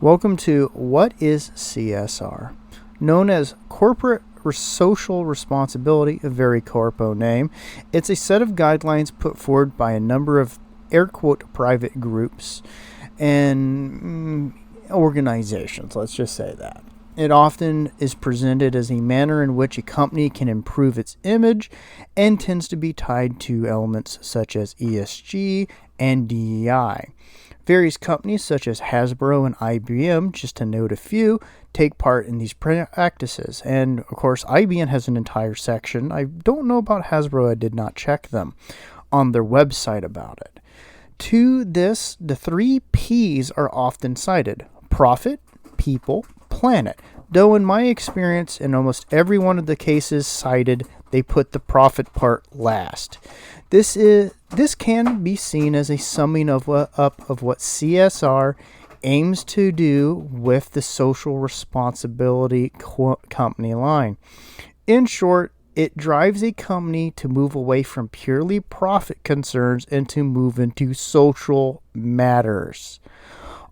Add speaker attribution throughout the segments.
Speaker 1: Welcome to What is CSR? Known as Corporate Social Responsibility, a very corpo name. It's a set of guidelines put forward by a number of air quote private groups and organizations, let's just say that. It often is presented as a manner in which a company can improve its image and tends to be tied to elements such as ESG and DEI. Various companies such as Hasbro and IBM, just to note a few, take part in these practices. And of course, IBM has an entire section. I don't know about Hasbro, I did not check them on their website about it. To this, the 3 P's are often cited: profit, people, planet. Though in my experience, in almost every one of the cases cited, they put the profit part last. This can be seen as a summing up of what CSR aims to do with the social responsibility company line. In short, it drives a company to move away from purely profit concerns and to move into social matters.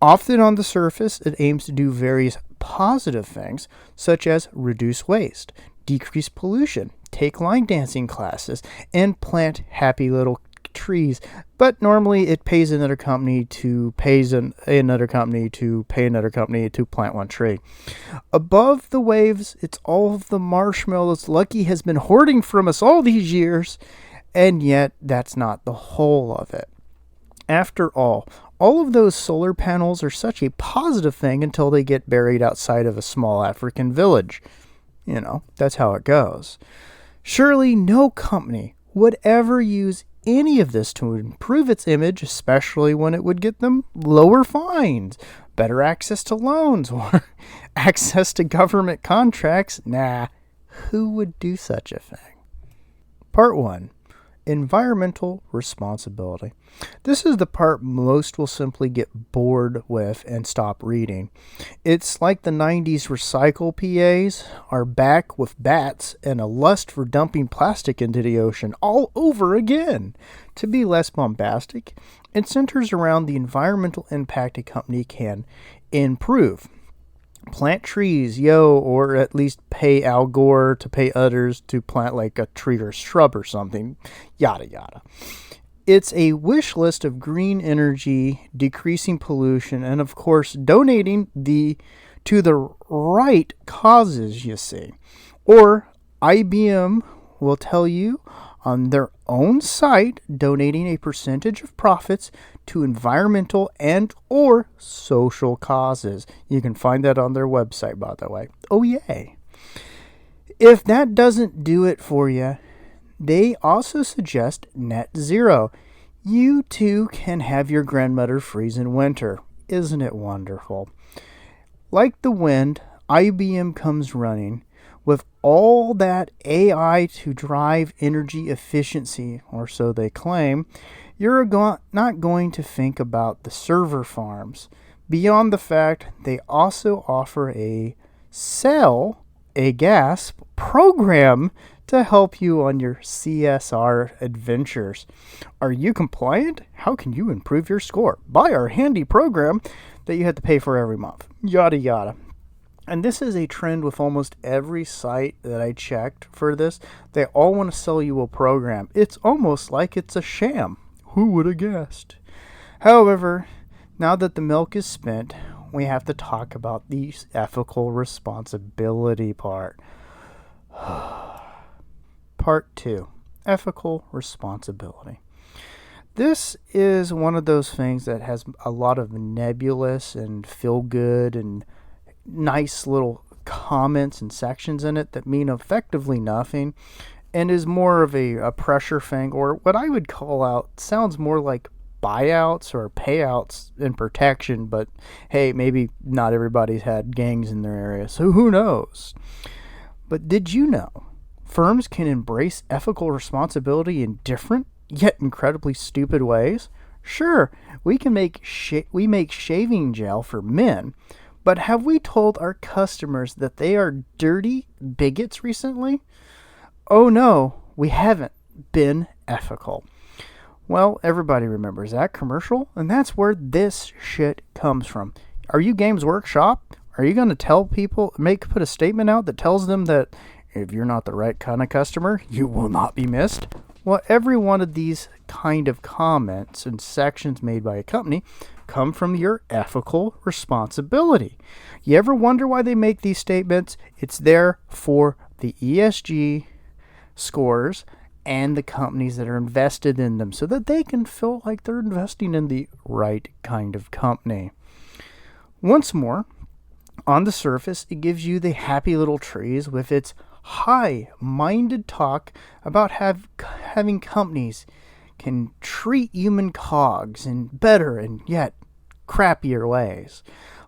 Speaker 1: Often on the surface, it aims to do various positive things, such as reduce waste, decrease pollution, take line dancing classes, and plant happy little trees. But normally it pays another company to pay another company to pay another company to plant one tree. Above the waves, it's all of the marshmallows Lucky has been hoarding from us all these years, and yet that's not the whole of it. After all of those solar panels are such a positive thing until they get buried outside of a small African village. You know, that's how it goes. Surely no company would ever use any of this to improve its image, especially when it would get them lower fines, better access to loans, or access to government contracts. Nah, who would do such a thing? Part 1. Environmental responsibility. This is the part most will simply get bored with and stop reading. It's like the 90s recycle PAs are back with bats and a lust for dumping plastic into the ocean all over again. To be less bombastic, it centers around the environmental impact a company can improve. Plant trees, or at least pay Al Gore to pay others to plant like a tree or shrub or something, yada yada. It's a wish list of green energy, decreasing pollution, and of course donating to the right causes, you see. Or IBM will tell you on their own site, donating a percentage of profits to environmental and or social causes. You can find that on their website, by the way. Oh, yay. If that doesn't do it for you, they also suggest net zero. You too can have your grandmother freeze in winter. Isn't it wonderful? Like the wind, IBM comes running with all that AI to drive energy efficiency, or so they claim. You're not going to think about the server farms. Beyond the fact they also offer a gasp program to help you on your CSR adventures. Are you compliant? How can you improve your score? Buy our handy program that you have to pay for every month. Yada yada. And this is a trend with almost every site that I checked for this. They all want to sell you a program. It's almost like it's a sham. Who would have guessed? However, now that the milk is spent, we have to talk about the ethical responsibility part. Part 2. Ethical responsibility. This is one of those things that has a lot of nebulous and feel good and nice little comments and sections in it that mean effectively nothing, and is more of a pressure thing, or what I would call out, sounds more like buyouts or payouts in protection, but hey, maybe not everybody's had gangs in their area, so who knows. But did you know firms can embrace ethical responsibility in different yet incredibly stupid ways? Sure, we make shaving gel for men, but have we told our customers that they are dirty bigots recently? Oh no, we haven't been ethical. Well, everybody remembers that commercial, and that's where this shit comes from. Are you Games Workshop? Are you going to tell people, put a statement out that tells them that if you're not the right kind of customer, you will not be missed? Well, every one of these kind of comments and sections made by a company come from your ethical responsibility. You ever wonder why they make these statements? It's there for the ESG scores and the companies that are invested in them so that they can feel like they're investing in the right kind of company. Once more, on the surface, it gives you the happy little trees with its high-minded talk about having companies can treat human cogs in better and yet crappier ways,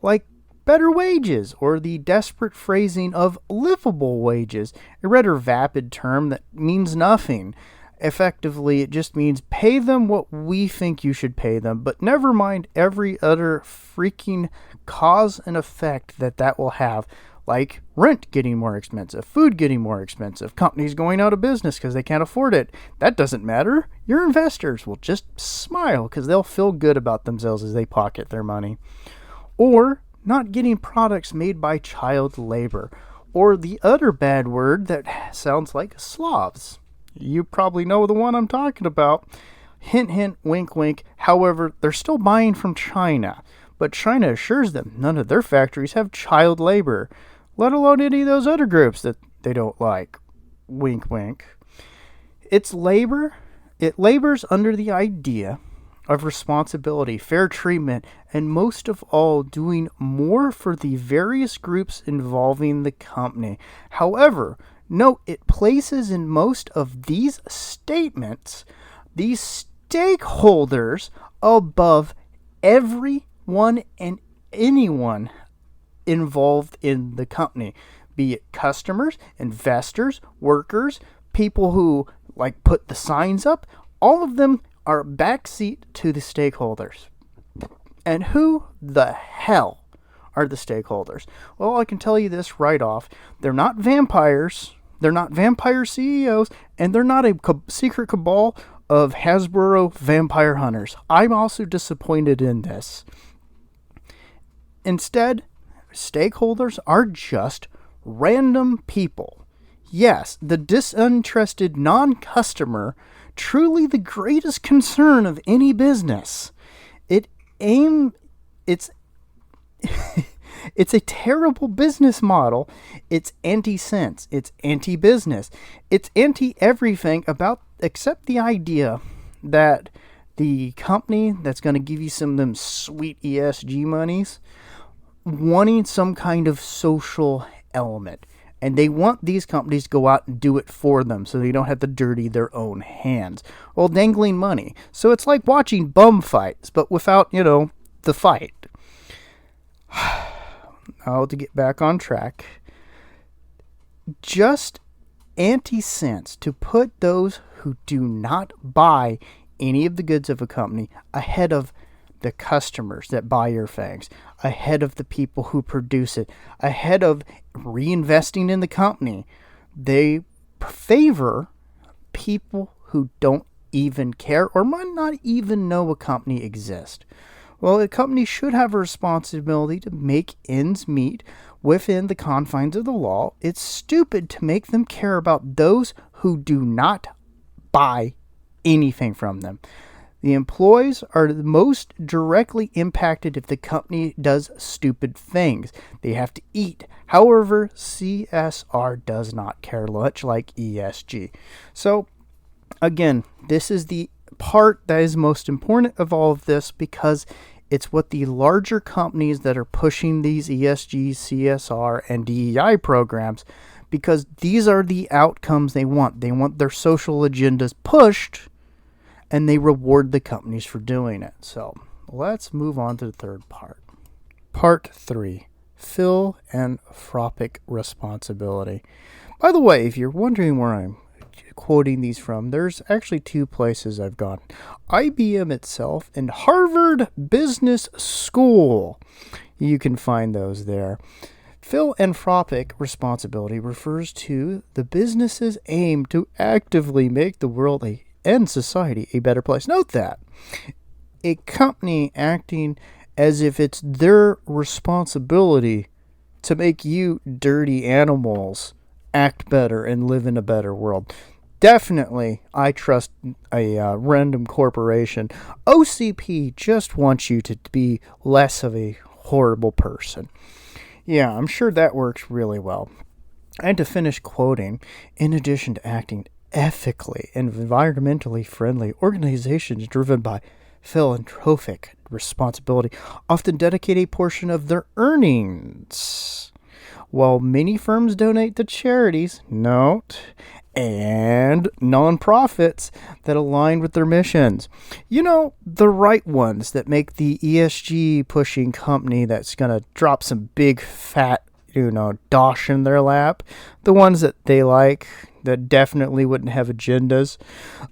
Speaker 1: like better wages or the desperate phrasing of livable wages, a rather vapid term that means nothing. Effectively, it just means pay them what we think you should pay them, but never mind every other freaking cause and effect that will have, like rent getting more expensive, food getting more expensive, companies going out of business because they can't afford it. That doesn't matter. Your investors will just smile because they'll feel good about themselves as they pocket their money. Or not getting products made by child labor, or the other bad word that sounds like Slavs. You probably know the one I'm talking about. Hint, hint, wink, wink. However, they're still buying from China, but China assures them none of their factories have child labor, let alone any of those other groups that they don't like. Wink, wink. It's labor. It labors under the idea of responsibility, fair treatment, and most of all, doing more for the various groups involving the company. However, note it places in most of these statements these stakeholders above everyone and anyone involved in the company, be it customers, investors, workers, people who put the signs up. All of them are backseat to the stakeholders. And who the hell are the stakeholders? Well, I can tell you this right off. They're not vampires. They're not vampire CEOs. And they're not a secret cabal of Hasbro vampire hunters. I'm also disappointed in this. Instead, stakeholders are just random people. Yes, the disinterested non-customer, truly the greatest concern of any business. It's it's a terrible business model. It's anti-sense. It's anti-business. It's anti-everything except the idea that the company that's going to give you some of them sweet ESG monies wanting some kind of social element. And they want these companies to go out and do it for them so they don't have to dirty their own hands while dangling money. So it's like watching bum fights, but without, the fight. Now to get back on track. Just anti-sense to put those who do not buy any of the goods of a company ahead of the customers that buy your things, ahead of the people who produce it, ahead of reinvesting in the company. They favor people who don't even care or might not even know a company exists. Well, a company should have a responsibility to make ends meet within the confines of the law. It's stupid to make them care about those who do not buy anything from them. The employees are the most directly impacted if the company does stupid things. They have to eat. However, CSR does not care much like ESG. So, again, this is the part that is most important of all of this because it's what the larger companies that are pushing these ESG, CSR, and DEI programs, because these are the outcomes they want. They want their social agendas pushed, and they reward the companies for doing it. So let's move on to the third part. Part 3, philanthropic responsibility. By the way, if you're wondering where I'm quoting these from, there's actually 2 places I've gone. IBM itself and Harvard Business School. You can find those there. Philanthropic responsibility refers to the business's aim to actively make the world and society a better place. Note that a company acting as if it's their responsibility to make you dirty animals act better and live in a better world. Definitely, I trust a random corporation. OCP just wants you to be less of a horrible person. Yeah, I'm sure that works really well. And to finish quoting, in addition to acting ethically and environmentally friendly, organizations driven by philanthropic responsibility often dedicate a portion of their earnings, while many firms donate to charities, and nonprofits that align with their missions. You know, the right ones that make the ESG pushing company that's going to drop some big fat, dosh in their lap. The ones that they like, that definitely wouldn't have agendas.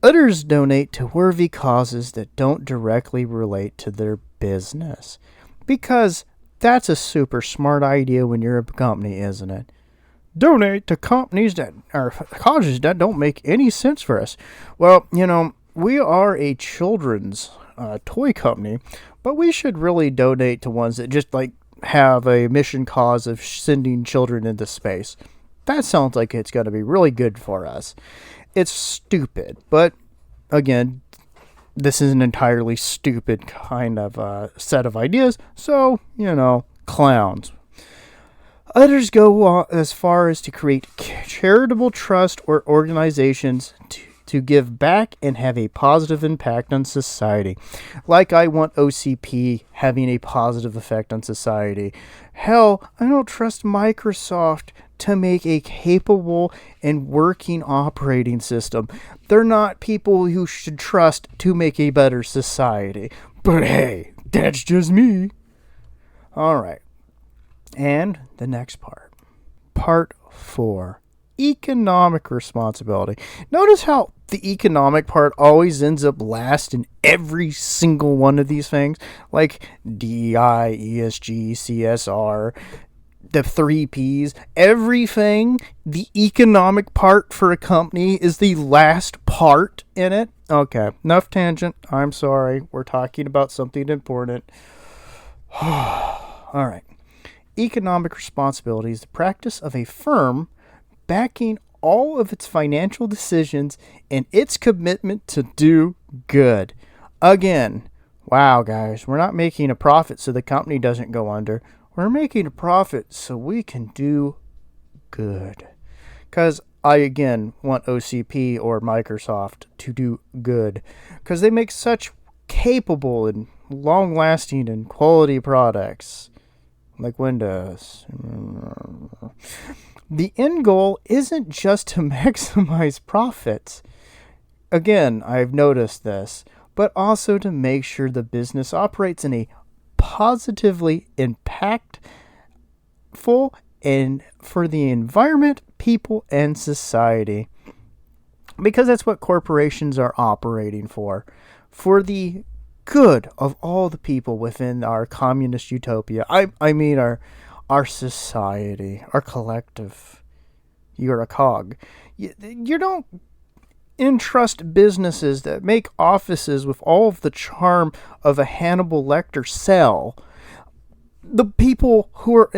Speaker 1: Others donate to worthy causes that don't directly relate to their business. Because that's a super smart idea when you're a company, isn't it? Donate to companies that are causes that don't make any sense for us. Well, we are a children's toy company, but we should really donate to ones that just have a mission cause of sending children into space. That sounds like it's going to be really good for us. It's stupid, but again, this is an entirely stupid kind of set of ideas. So, clowns. Others go as far as to create charitable trust or organizations to give back and have a positive impact on society. Like I want OCP having a positive effect on society. Hell, I don't trust Microsoft to make a capable and working operating system. They're not people you should trust to make a better society. But hey, that's just me. All right. And the next part. Part 4. Economic responsibility. Notice how the economic part always ends up last in every single one of these things. Like DEI, ESG, CSR, the 3 Ps. Everything, the economic part for a company is the last part in it. Okay, enough tangent. I'm sorry. We're talking about something important. All right. Economic responsibility is the practice of a firm backing all of its financial decisions and its commitment to do good. Again, wow, guys, we're not making a profit so the company doesn't go under. We're making a profit so we can do good. Because I, again, want OCP or Microsoft to do good. Because they make such capable and long-lasting and quality products. Like Windows. The end goal isn't just to maximize profits. Again, I've noticed this, but also to make sure the business operates in a positively impactful and for the environment, people, and society. Because that's what corporations are operating for the good of all the people within our communist utopia. I mean our society, our collective. You're a cog. You don't entrust businesses that make offices with all of the charm of a Hannibal Lecter cell. The people who are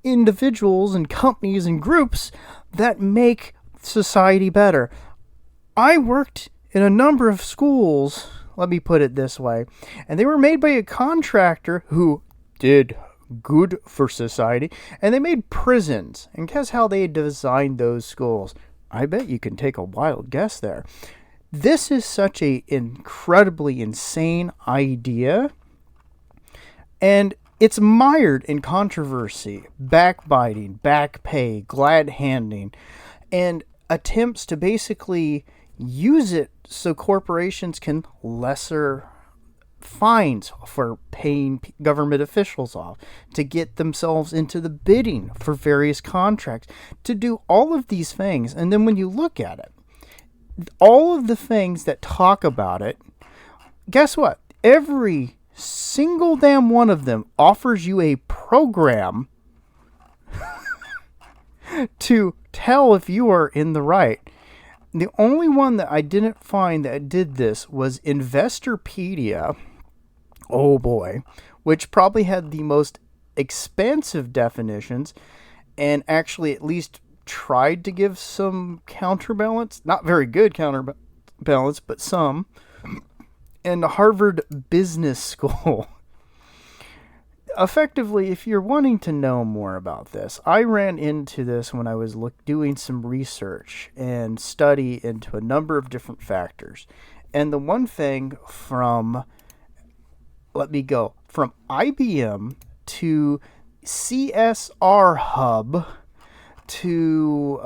Speaker 1: individuals and companies and groups that make society better. I worked in a number of schools, let me put it this way, and they were made by a contractor who did good for society, and they made prisons. And guess how they designed those schools? I bet you can take a wild guess there. This is such a incredibly insane idea, and it's mired in controversy, backbiting, back pay, glad handing, and attempts to basically use it so corporations can lesser fines for paying government officials off, to get themselves into the bidding for various contracts, to do all of these things. And then when you look at it, all of the things that talk about it, guess what? Every single damn one of them offers you a program to tell if you are in the right. The only one that I didn't find that did this was Investorpedia. Oh boy. which probably had the most expansive definitions and actually at least tried to give some counterbalance. Not very good counterbalance, but some. And Harvard Business School. Effectively, if you're wanting to know more about this, I ran into this when I was doing some research and study into a number of different factors. And the one thing from IBM to CSR Hub to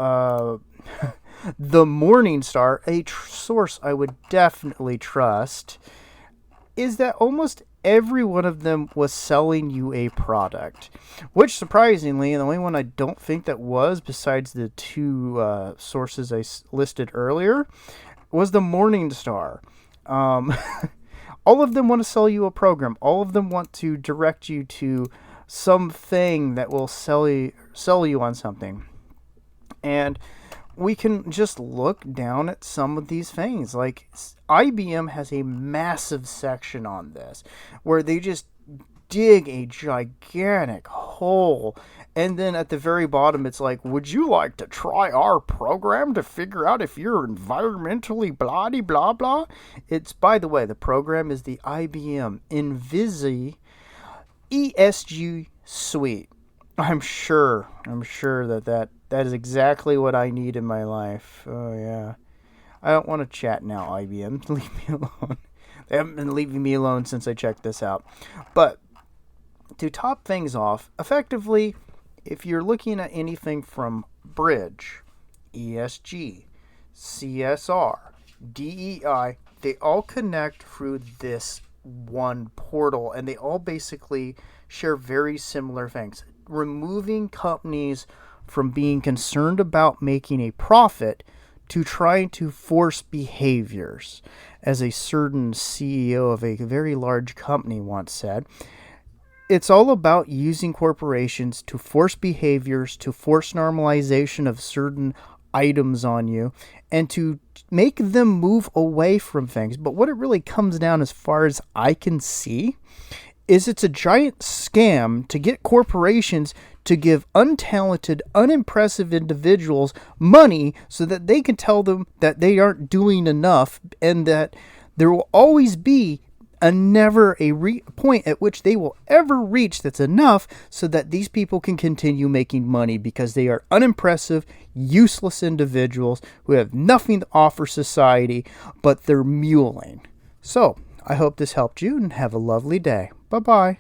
Speaker 1: the Morningstar, a source I would definitely trust, is that almost every one of them was selling you a product, which surprisingly, and the only one I don't think that was, besides the two sources I listed earlier, was the Morningstar. All of them want to sell you a program. All of them want to direct you to something that will sell you on something. And we can just look down at some of these things. Like IBM has a massive section on this where they just dig a gigantic hole. And then at the very bottom, it's like, would you like to try our program to figure out if you're environmentally blah, blah? It's, by the way, the program is the IBM Invisi ESG Suite. I'm sure that is exactly what I need in my life. Oh, yeah. I don't want to chat now, IBM. Leave me alone. They haven't been leaving me alone since I checked this out. But to top things off, effectively, if you're looking at anything from Bridge, ESG, CSR, DEI, they all connect through this one portal, and they all basically share very similar things. Removing companies from being concerned about making a profit to trying to force behaviors. As a certain CEO of a very large company once said, it's all about using corporations to force behaviors, to force normalization of certain items on you, and to make them move away from things. But what it really comes down, as far as I can see, is it's a giant scam to get corporations to give untalented, unimpressive individuals money so that they can tell them that they aren't doing enough, and that there will always be a point at which they will ever reach that's enough so that these people can continue making money, because they are unimpressive, useless individuals who have nothing to offer society, but they're muling. So, I hope this helped you, and have a lovely day. Bye-bye.